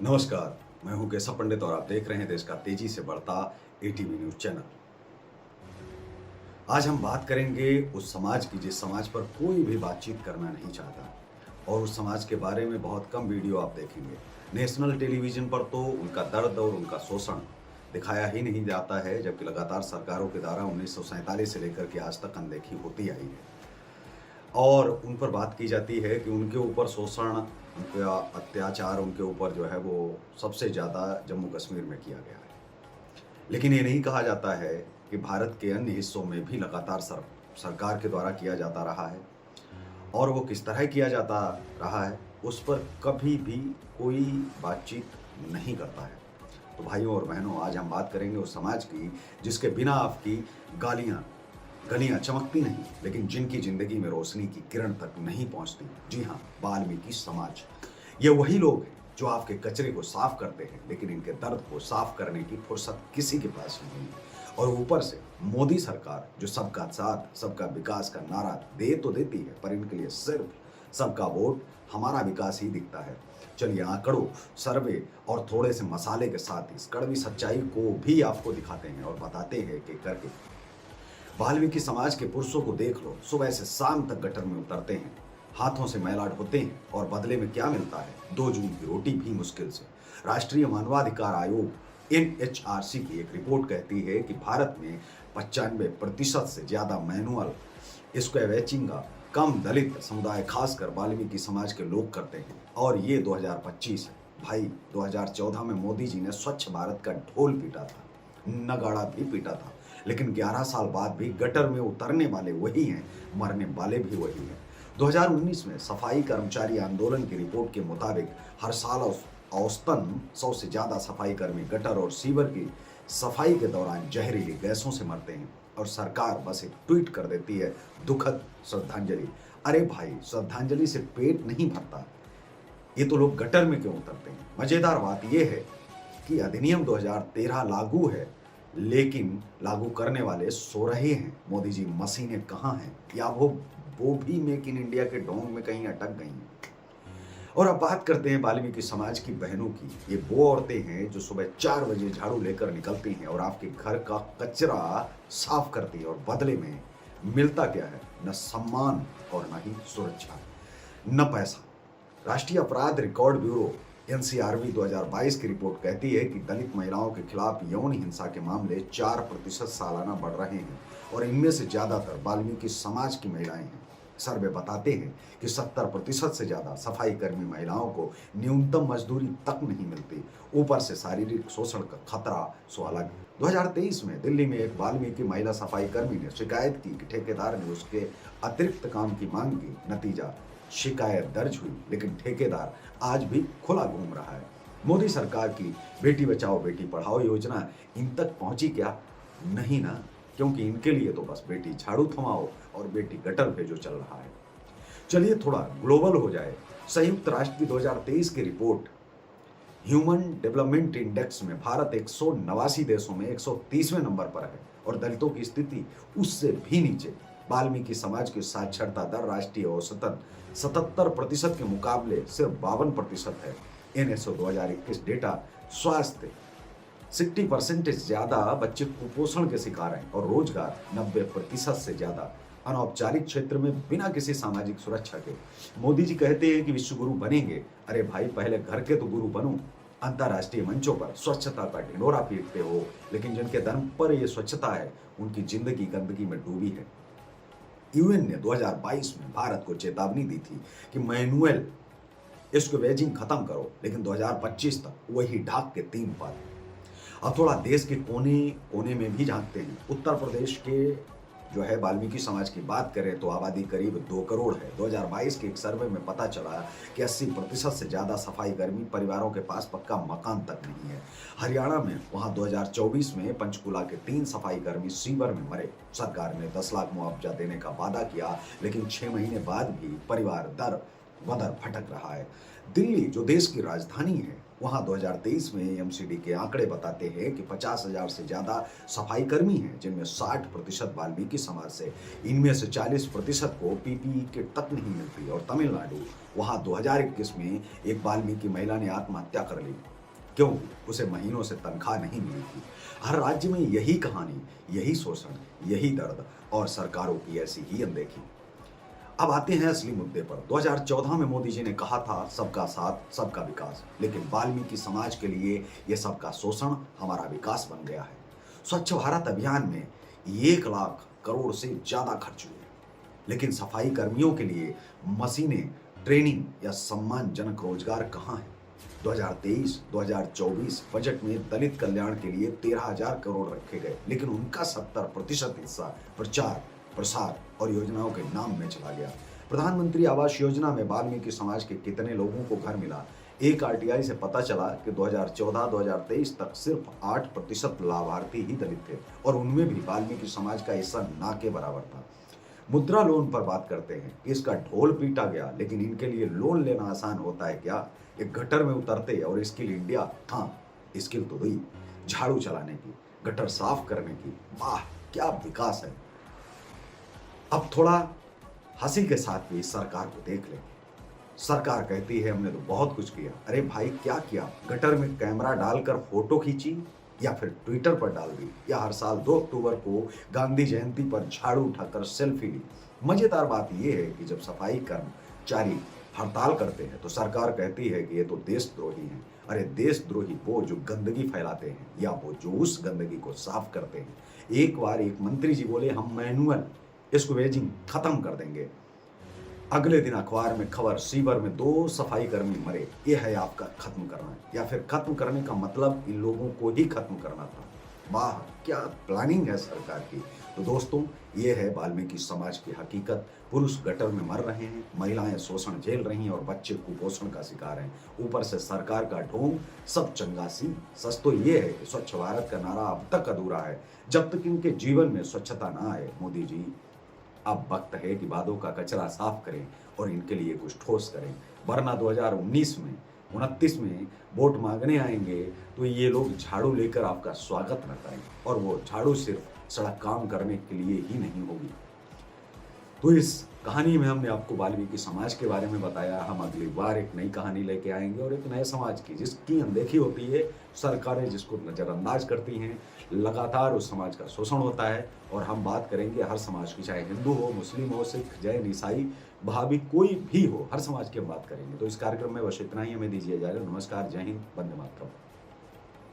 नमस्कार, मैं हूं केशव पंडित और आप देख रहे हैं देश का तेजी से बढ़ता एटीवी न्यूज चैनल। आज हम बात करेंगे उस समाज की जिस समाज पर कोई भी बातचीत करना नहीं चाहता और उस समाज के बारे में बहुत कम वीडियो आप देखेंगे। नेशनल टेलीविजन पर तो उनका दर्द और उनका शोषण दिखाया ही नहीं जाता है, जबकि लगातार सरकारों के द्वारा 1947 से लेकर के आज तक अनदेखी होती आई है और उन पर बात की जाती है कि उनके ऊपर शोषण, उनका अत्याचार, उनके ऊपर जो है वो सबसे ज़्यादा जम्मू कश्मीर में किया गया है। लेकिन ये नहीं कहा जाता है कि भारत के अन्य हिस्सों में भी लगातार सरकार के द्वारा किया जाता रहा है और वो किस तरह किया जाता रहा है उस पर कभी भी कोई बातचीत नहीं करता है। तो भाइयों और बहनों, आज हम बात करेंगे उस समाज की जिसके बिना आपकी गालियाँ गलियां चमकती नहीं, लेकिन जिनकी जिंदगी में रोशनी की किरण तक नहीं पहुंचती। जी हाँ, वाल्मीकि समाज। ये वही लोग हैं जो आपके कचरे को साफ करते हैं, लेकिन इनके दर्द को साफ करने की फुर्सत किसी के पास नहीं है। और ऊपर से मोदी सरकार जो सबका साथ सबका विकास का नारा दे तो देती है, पर इनके लिए सिर्फ सबका वोट हमारा विकास ही दिखता है। चलिए आंकड़ों, सर्वे और थोड़े से मसाले के साथ इस कड़वी सच्चाई को भी आपको दिखाते हैं और बताते हैं कि करके वाल्मीकि समाज के पुरुषों को देख लो, सुबह से शाम तक गटर में उतरते हैं, हाथों से मैला ढोते हैं और बदले में क्या मिलता है? 2 जून की रोटी भी मुश्किल से। राष्ट्रीय मानवाधिकार आयोग एनएचआरसी की एक रिपोर्ट कहती है कि भारत में 95% से ज्यादा मैनुअल स्क्वैचिंग का कम दलित समुदाय खासकर वाल्मीकि समाज के लोग करते हैं और ये 2025 है। भाई, 2014 में मोदी जी ने स्वच्छ भारत का ढोल पीटा था, नगाड़ा भी पीटा था, लेकिन 11 साल बाद भी गटर में उतरने वाले वही हैं, मरने वाले भी वही हैं। 2019 में सफाई कर्मचारी आंदोलन की रिपोर्ट के मुताबिक हर साल औसतन 100 से ज्यादा सफाई कर्मी गटर और सीवर की सफाई के दौरान जहरीली गैसों से मरते हैं और सरकार बस एक ट्वीट कर देती है, दुखद श्रद्धांजलि। अरे भाई, श्रद्धांजलि से पेट नहीं भरता, ये तो लोग गटर में क्यों उतरते हैं? मजेदार बात यह है कि अधिनियम 2013 लागू है, लेकिन लागू करने वाले सो रहे हैं। मोदी जी मशीनें कहाँ हैं? या वो भी मेक इन इंडिया के ढोंग में कहीं अटक गई हैं। और अब बात करते हैं वाल्मीकि समाज की बहनों की। ये वो औरतें हैं जो सुबह 4 बजे झाड़ू लेकर निकलती हैं और आपके घर का कचरा साफ करती है और बदले में मिलता क्या है? न सम्मान और न ही सुरक्षा, न पैसा। राष्ट्रीय अपराध रिकॉर्ड ब्यूरो एनसीआरबी 2022 की रिपोर्ट कहती है कि दलित महिलाओं के खिलाफ यौन हिंसा के मामले 4% सालाना बढ़ रहे हैं और इनमें से ज्यादातर वाल्मीकि समाज की महिलाएं हैं। सर्वे बताते हैं कि 70% से ज्यादा सफाई कर्मी महिलाओं को न्यूनतम मजदूरी तक नहीं मिलती, ऊपर से शारीरिक शोषण का खतरा सो अलग। 2023 में दिल्ली में एक वाल्मीकि महिला सफाई कर्मी ने शिकायत की कि ठेकेदार ने उसके अतिरिक्त काम की मांग की। नतीजा, शिकायत दर्ज हुई, लेकिन ठेकेदार आज भी खुला घूम रहा है। मोदी सरकार की बेटी बचाओ बेटी पढ़ाओ योजना इन तक पहुंची क्या? नहीं ना, क्योंकि इनके लिए तो बस बेटी झाड़ू थमाओ और बेटी गटर भेजो चल रहा है। चलिए थोड़ा ग्लोबल हो जाए। संयुक्त राष्ट्र की 2023 की रिपोर्ट ह्यूमन डेवलपमेंट इंडेक्स में भारत 189 देशों में 130वें नंबर पर है और दलितों की स्थिति उससे भी नीचे। वाल्मीकि समाज की साक्षरता दर राष्ट्रीय औसतन 77% के मुकाबले सिर्फ 52% है। एनएसओ 2021 डेटा स्वास्थ्य 60% से ज्यादा बच्चे कुपोषण के शिकार हैं और रोजगार 90% से ज्यादा अनौपचारिक क्षेत्र में बिना किसी सामाजिक सुरक्षा के। मोदी जी कहते हैं कि विश्व गुरु बनेंगे। अरे भाई, पहले घर के तो गुरु बनो। अंतर्राष्ट्रीय मंचों पर स्वच्छता का ढिंढोरा पीटते हो, लेकिन जिनके दम पर यह स्वच्छता है उनकी जिंदगी गंदगी में डूबी है। यूएन ने 2022 में भारत को चेतावनी दी थी कि मैनुअल स्क्वैचिंग खत्म करो, लेकिन 2025 तक वही ढाक के 3 पल। अब थोड़ा देश के कोने कोने में भी झांकते हैं। उत्तर प्रदेश के जो है वाल्मीकि समाज की बात करें तो आबादी करीब 2 करोड़ है। 2022 के एक सर्वे में पता चला कि 80% से ज्यादा सफाई कर्मी परिवारों के पास पक्का मकान तक नहीं है। हरियाणा में वहां 2024 में पंचकुला के 3 सफाई कर्मी सीवर में मरे। सरकार ने 10 लाख मुआवजा देने का वादा किया, लेकिन 6 महीने बाद भी परिवार दर बदर भटक रहा है। दिल्ली जो देश की राजधानी है, वहाँ 2023 में एमसीडी के आंकड़े बताते हैं कि 50,000 से ज़्यादा सफाई कर्मी हैं, जिनमें 60% वाल्मीकि समाज से। इनमें से 40% को पीपीई किट तक नहीं मिलती। और तमिलनाडु, वहाँ 2021 में एक वाल्मीकि महिला ने आत्महत्या कर ली क्योंकि उसे महीनों से तनख्वाह नहीं मिली थी। हर राज्य में यही कहानी, यही शोषण, यही दर्द और सरकारों की ऐसी ही अनदेखी। अब आते हैं असली मुद्दे पर। 2014 में मोदी जी ने कहा था सबका साथ सबका विकास, लेकिन वाल्मीकि समाज के लिए यह सबका शोषण हमारा विकास बन गया है। स्वच्छ भारत अभियान में 1 लाख करोड़ से ज्यादा खर्च हुए, लेकिन सफाई कर्मियों के लिए मशीनें, ट्रेनिंग या सम्मानजनक रोजगार कहाँ है? 2023-2024 बजट में दलित कल्याण के लिए 13,000 करोड़ रखे गए, लेकिन उनका 70% हिस्सा प्रचार, प्रसार और योजनाओं के नाम में चला गया। प्रधानमंत्री आवास योजना में वाल्मीकि समाज के कितने लोगों को घर मिला? एक आरटीआई से पता चला कि 2014-2023 तक सिर्फ 8% लाभार्थी ही दलित थे, और उनमें भी वाल्मीकि समाज का हिस्सा ना के बराबर था। मुद्रा लोन पर बात करते हैं। इसका ढोल पीटा गया, लेकिन इनके लिए लोन लेना आसान होता है क्या? एक गटर में उतरते और स्किल इंडिया, हाँ स्किल तो हुई, झाड़ू चलाने की, गटर साफ करने की। वाह क्या विकास है। अब थोड़ा हंसी के साथ भी इस सरकार को देख लें। सरकार कहती है हमने तो बहुत कुछ किया। अरे भाई क्या किया? गटर में कैमरा डालकर फोटो खींची, या फिर ट्विटर पर डाल दी, या हर साल 2 अक्टूबर को गांधी जयंती पर झाड़ू उठाकर सेल्फी ली। मजेदार बात यह है कि जब सफाई कर्मचारी हड़ताल करते हैं तो सरकार कहती है कि ये तो देशद्रोही हैं। अरे देशद्रोही वो जो गंदगी फैलाते हैं, या वो जो उस गंदगी को साफ करते हैं। एक बार एक मंत्री जी बोले हम मैनुअल स्क्वेजिंग खत्म कर देंगे। अगले दिन अखबार में खबर, सीवर में 2 सफाई कर्मी मरे। ये है आपका खत्म करना, या फिर खत्म करने का मतलब इन लोगों को ही खत्म करना था। वाह क्या प्लानिंग है सरकार की। तो दोस्तों, ये है वाल्मीकि समाज की हकीकत। पुरुष गटर में मर रहे हैं, महिलाएं शोषण झेल रही हैं और बच्चे कुपोषण का शिकार हैं। ऊपर से सरकार का ढोंग, सब चंगासी। सच तो ये है कि स्वच्छ भारत का नारा अब तक अधूरा है जब तक इनके जीवन में स्वच्छता ना आए। मोदी जी, अब वक्त है कि बादों का कचरा साफ करें और इनके लिए कुछ ठोस करें, वरना 2029 में 29 में वोट मांगने आएंगे तो ये लोग झाड़ू लेकर आपका स्वागत न करें, और वो झाड़ू सिर्फ सड़क काम करने के लिए ही नहीं होगी। तो इस कहानी में हमने आपको वाल्मीकि समाज के बारे में बताया। हम अगली बार एक नई कहानी लेके आएंगे, और एक नए समाज की जिसकी अनदेखी होती है, सरकारें जिसको नज़रअंदाज करती हैं, लगातार उस समाज का शोषण होता है। और हम बात करेंगे हर समाज की, चाहे हिंदू हो, मुस्लिम हो, सिख, जैन, ईसाई, भाभी, कोई भी हो, हर समाज की हम बात करेंगे। तो इस कार्यक्रम में बस इतना ही, हमें दीजिए इजाज़त। नमस्कार, जय हिंद, वंदे मातरम।